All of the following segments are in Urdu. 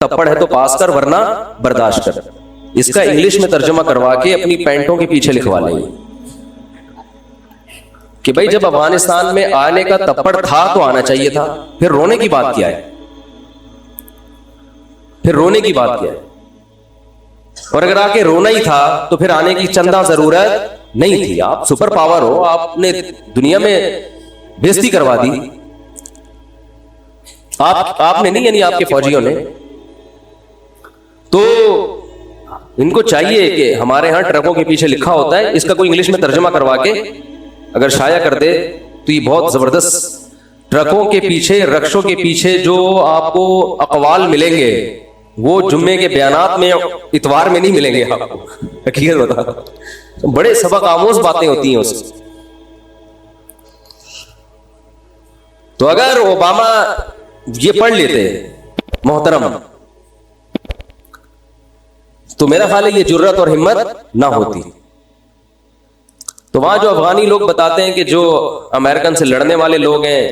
تپڑ ہے تو پاس کر ورنہ برداشت کر. اس کا انگلش میں ترجمہ کروا کے اپنی پینٹوں کے پیچھے لکھوا لیں کہ بھائی جب افغانستان میں آنے کا تپڑ تھا تو آنا چاہیے تھا, پھر رونے کی بات کیا ہے, پھر رونے کی بات کیا ہے. اور اگر آ کے رونا ہی تھا تو پھر آنے کی چندہ ضرورت نہیں تھی. آپ سپر پاور ہو, آپ نے دنیا میں بےزتی کروا دی. آپ نے نہیں, یعنی آپ کے فوجیوں نے. تو ان کو چاہیے کہ ہمارے ہاں ٹرکوں کے پیچھے لکھا ہوتا ہے, اس کا کوئی انگلش میں ترجمہ کروا کے اگر شائع کر دے تو یہ بہت زبردست. ٹرکوں کے پیچھے, رکشوں کے پیچھے جو آپ کو اقوال ملیں گے وہ جمعے کے بیانات میں, اتوار میں نہیں ملیں گے آپ کو. حقیقت بتا, بڑے سبق آموز باتیں ہوتی ہیں اس. تو اگر اوباما یہ پڑھ لیتے محترم تو میرا خیال ہے یہ جرت اور ہمت نہ ہوتی. تو وہاں جو افغانی لوگ بتاتے ہیں کہ جو امریکن سے لڑنے والے لوگ ہیں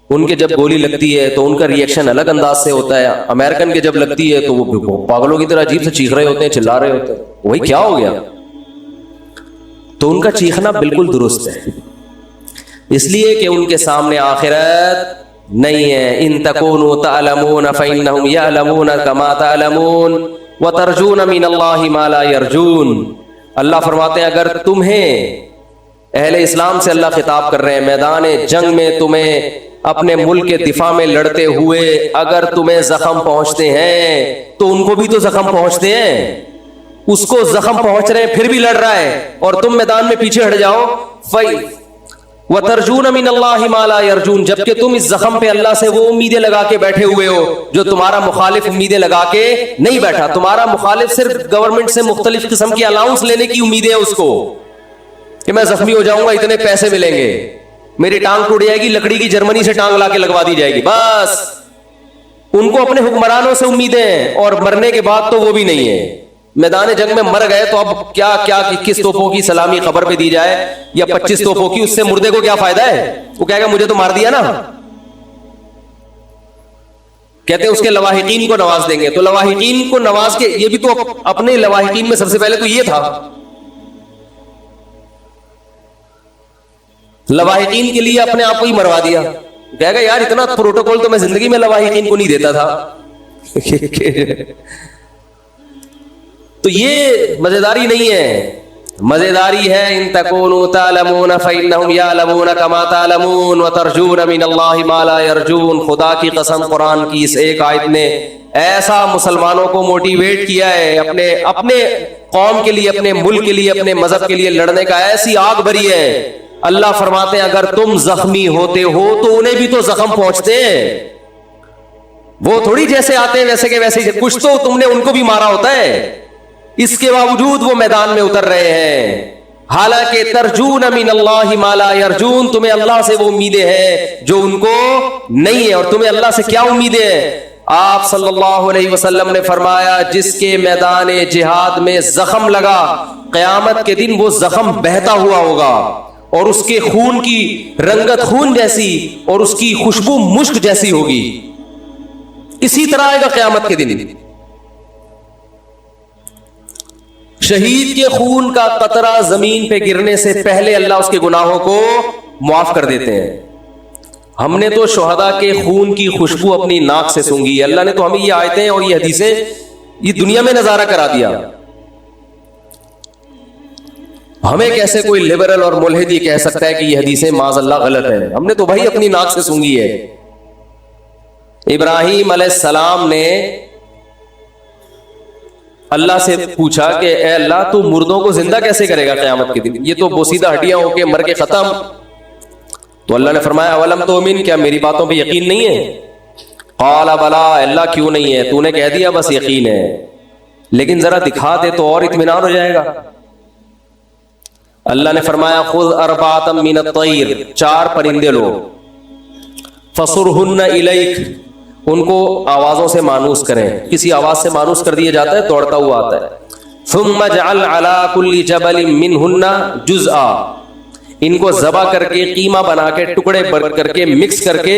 ان کے جب گولی لگتی ہے تو ان کا ریئیکشن الگ انداز سے ہوتا ہے, امریکن کے جب لگتی ہے تو وہ پاگلوں کی طرح عجیب سے چیخ رہے ہوتے ہیں, چلا رہے ہوتے ہیں, وہی کیا ہو گیا. تو ان کا چیخنا بالکل درست ہے, اس لیے کہ ان کے سامنے آخرت نہیں ہے. ان تکونوا تعلمون فإنهم يعلمون كما تعلمون وترجون من الله ما لا يرجون. اللہ فرماتے ہیں اگر تمہیں, اہل اسلام سے اللہ خطاب کر رہے ہیں, میدان جنگ میں تمہیں اپنے ملک کے دفاع میں لڑتے ہوئے اگر تمہیں زخم پہنچتے ہیں تو ان کو بھی تو زخم پہنچتے ہیں. اس کو زخم پہنچ رہے ہیں پھر بھی لڑ رہا ہے اور تم میدان میں پیچھے ہٹ جاؤ. وَتَرْجُونَ مِنَ اللَّهِ مَا لَا يَرْجُونَ, جبکہ تم اس زخم پہ اللہ سے وہ امیدیں لگا کے بیٹھے ہوئے ہو جو تمہارا مخالف امیدیں لگا کے نہیں بیٹھا. تمہارا مخالف صرف گورنمنٹ سے مختلف قسم کی الاؤنس لینے کی امیدیں ہیں اس کو کہ میں زخمی ہو جاؤں گا, اتنے پیسے ملیں گے, میری ٹانگ ٹوٹ جائے گی, لکڑی کی جرمنی سے ٹانگ لا کے لگوا دی جائے گی. بس ان کو اپنے حکمرانوں سے امیدیں ہیں, اور مرنے کے بعد تو وہ بھی نہیں ہے. میدان جنگ میں مر گئے تو اب کیا کس توپوں کی سلامی خبر پہ دی جائے یا 25 توپوں کی, اس سے مردے کو کیا فائدہ ہے. وہ کہے گا مجھے تو مار دیا نا. کہتے ہیں اس کے لواحقین کو نواز دیں گے. تو لواحقین کو نواز کے, یہ بھی تو اپنے لواحقین میں سب سے پہلے تو یہ تھا, لواحقین کے لیے اپنے آپ کو ہی مروا دیا. کہے گا یار اتنا پروٹوکول تو میں زندگی میں لواحقین کو نہیں دیتا تھا. تو یہ مزیداری نہیں ہے, مزیداری ہے ان تکونوا تعلمون فإنهم يعلمون كما تعلمون وترجون من الله ما لا يرجون. خدا کی قسم قرآن کی اس ایک آیت نے ایسا مسلمانوں کو موٹیویٹ کیا ہے اپنے قوم کے لیے, اپنے ملک کے لیے, اپنے مذہب کے لیے لڑنے کا, ایسی آگ بھری ہے. اللہ فرماتے ہیں اگر تم زخمی ہوتے ہو تو انہیں بھی تو زخم پہنچتے ہیں. وہ تھوڑی جیسے آتے ہیں ویسے کے ویسے, کچھ تو تم نے ان کو بھی مارا ہوتا ہے. اس کے باوجود وہ میدان میں اتر رہے ہیں. حالانکہ ترجون من اللہ ما لا یرجون, تمہیں اللہ سے وہ امیدیں ہیں جو ان کو نہیں ہے. اور تمہیں اللہ سے کیا امیدیں ہیں؟ آپ صلی اللہ علیہ وسلم نے فرمایا جس کے میدان جہاد میں زخم لگا, قیامت کے دن وہ زخم بہتا ہوا ہوگا اور اس کے خون کی رنگت خون جیسی اور اس کی خوشبو مشک جیسی ہوگی. اسی طرح آئے گا قیامت کے دن. شہید کے خون کا قطرہ زمین پہ گرنے سے پہلے اللہ اس کے گناہوں کو معاف کر دیتے ہیں. ہم نے تو شہداء کے خون کی خوشبو اپنی ناک سے سونگی. اللہ نے تو ہمیں یہ آیتیں اور یہ حدیثیں یہ دنیا میں نظارہ کرا دیا. ہمیں کیسے کوئی لبرل اور ملحد یہ کہہ سکتا ہے کہ یہ حدیثیں معاذ اللہ غلط ہیں؟ ہم نے تو بھائی اپنی ناک سے سونگی ہے. ابراہیم علیہ السلام نے اللہ سے پوچھا کہ اے اللہ تو مردوں کو زندہ کیسے کرے گا قیامت کے دن, یہ تو بوسیدہ ہڈیاں ہو کے مر کے ختم. تو اللہ نے فرمایا اولم تؤمن, کیا میری باتوں پہ یقین نہیں ہے؟ قال بلا, اللہ کیوں نہیں ہے, تو نے کہہ دیا بس یقین ہے, لیکن ذرا دکھا دے تو اور اطمینان ہو جائے گا. اللہ نے فرمایا خذ اربعۃ من الطیر, 4 پرندے لو, فصرہن الیک, ان کو آوازوں سے مانوس کریں. کسی آواز سے مانوس کر دیا جاتا ہے, دوڑتا ہوا آتا ہے. ثم اجعل علی کل جبل منہن جزءا, ان کو ذبح کر کے قیمہ بنا کے ٹکڑے کر کے مکس کر کے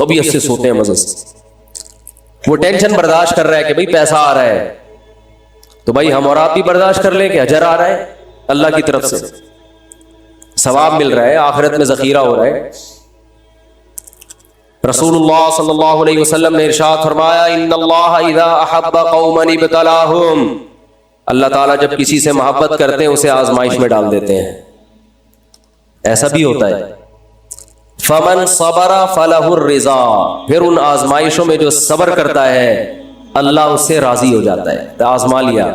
طبیعت سے سوتے ہیں مزے سے. وہ ٹینشن برداشت کر رہا ہے کہ بھائی پیسہ آ رہا ہے, تو بھائی ہم اور آپ بھی برداشت کر لیں کہ اجر آ رہا ہے اللہ کی طرف سے, ثواب مل رہا ہے, آخرت میں ذخیرہ ہو رہا ہے. رسول اللہ صلی اللہ علیہ وسلم نے ارشاد فرمایا ان اللہ اذا احب قوما ابتلاهم, اللہ تعالیٰ جب کسی سے محبت کرتے ہیں اسے آزمائش میں ڈال دیتے ہیں. ایسا بھی ہوتا ہے. فمن صبر فلہ الرضا, پھر ان آزمائشوں میں جو صبر کرتا ہے اللہ اس سے راضی ہو جاتا ہے. آزما لیا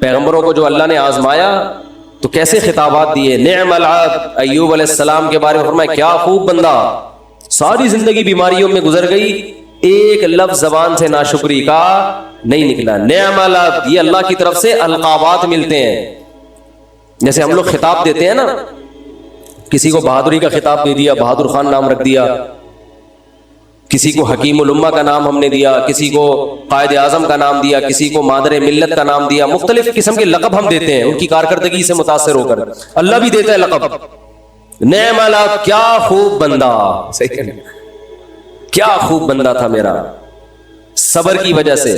پیغمبروں کو جو اللہ نے آزمایا تو کیسے خطابات دیے. نعم العبد, ایوب علیہ السلام کے بارے میں فرمایا کیا خوب بندہ, ساری زندگی بیماریوں میں گزر گئی, ایک لفظ زبان سے ناشکری کا نہیں نکلا. نعم العبد, یہ اللہ کی طرف سے القابات ملتے ہیں. جیسے ہم لوگ خطاب دیتے ہیں نا, کسی کو بہادری کا خطاب دے دیا, بہادر خان نام رکھ دیا, کسی کو حکیم الامہ کا نام ہم نے دیا, کسی کو قائد اعظم کا نام دیا, کسی کو مادر ملت کا نام دیا, مختلف قسم کے لقب ہم دیتے ہیں ان کی کارکردگی سے متاثر ہو کر. اللہ بھی دیتا ہے لقب. نعم العبد, کیا خوب بندہ, کیا خوب بندہ تھا میرا صبر کی وجہ سے.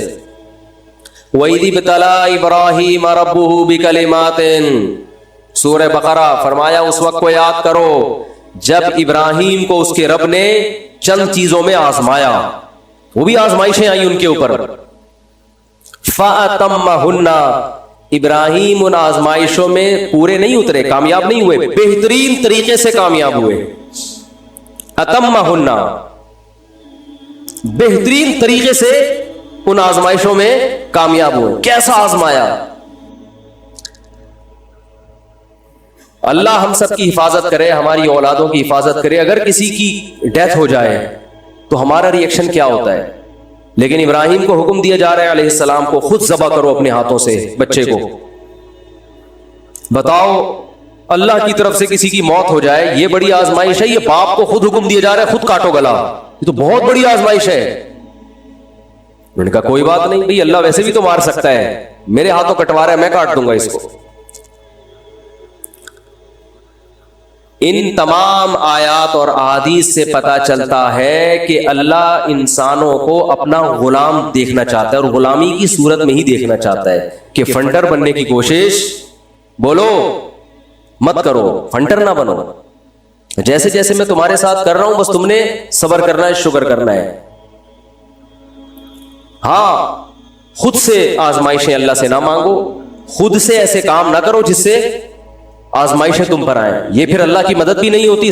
وَإِذِ ابْتَلَىٰ إِبْرَاهِيمَ رَبُّهُ بِكَلِمَاتٍ, سورہ بقرہ, فرمایا اس وقت کو یاد کرو جب ابراہیم کو اس کے رب نے چند چیزوں میں آزمایا, وہ بھی آزمائشیں آئی ان کے اوپر. فَأَتَمَّهُنَّ, ابراہیم ان آزمائشوں میں پورے نہیں اترے, کامیاب نہیں ہوئے, بہترین طریقے سے کامیاب ہوئے. اتمہن, بہترین طریقے سے ان آزمائشوں میں کامیاب ہوئے. کیسا آزمایا؟ اللہ ہم سب کی حفاظت کرے, ہماری اولادوں کی حفاظت کرے. اگر کسی کی ڈیتھ ہو جائے تو ہمارا ری ایکشن کیا ہوتا ہے, لیکن ابراہیم کو حکم دیا جا رہا ہے علیہ السلام کو, خود ذبح کرو اپنے ہاتھوں سے بچے کو. بتاؤ اللہ کی طرف سے کسی کی موت ہو جائے, یہ بڑی آزمائش ہے. یہ باپ کو خود حکم دیا جا رہا ہے خود کاٹو گلا, یہ تو بہت بڑی آزمائش ہے. میں نے کہا کوئی بات نہیں بھائی, اللہ ویسے بھی تو مار سکتا ہے, میرے ہاتھوں کٹوا رہا ہے, میں کاٹ دوں گا اس کو. ان تمام آیات اور احادیث سے پتہ چلتا ہے کہ اللہ انسانوں کو اپنا غلام دیکھنا چاہتا ہے, اور غلامی کی صورت میں ہی دیکھنا چاہتا ہے. کہ فنڈر بننے کی کوشش بولو مت کرو, فنڈر نہ بنو. جیسے جیسے میں تمہارے ساتھ کر رہا ہوں بس تم نے صبر کرنا ہے, شکر کرنا ہے. ہاں, خود سے آزمائشیں اللہ سے نہ مانگو, خود سے ایسے کام نہ کرو جس سے آزمائشیں تم پر آئیں. یہ پھر اللہ کی مدد بھی نہیں ہوتی.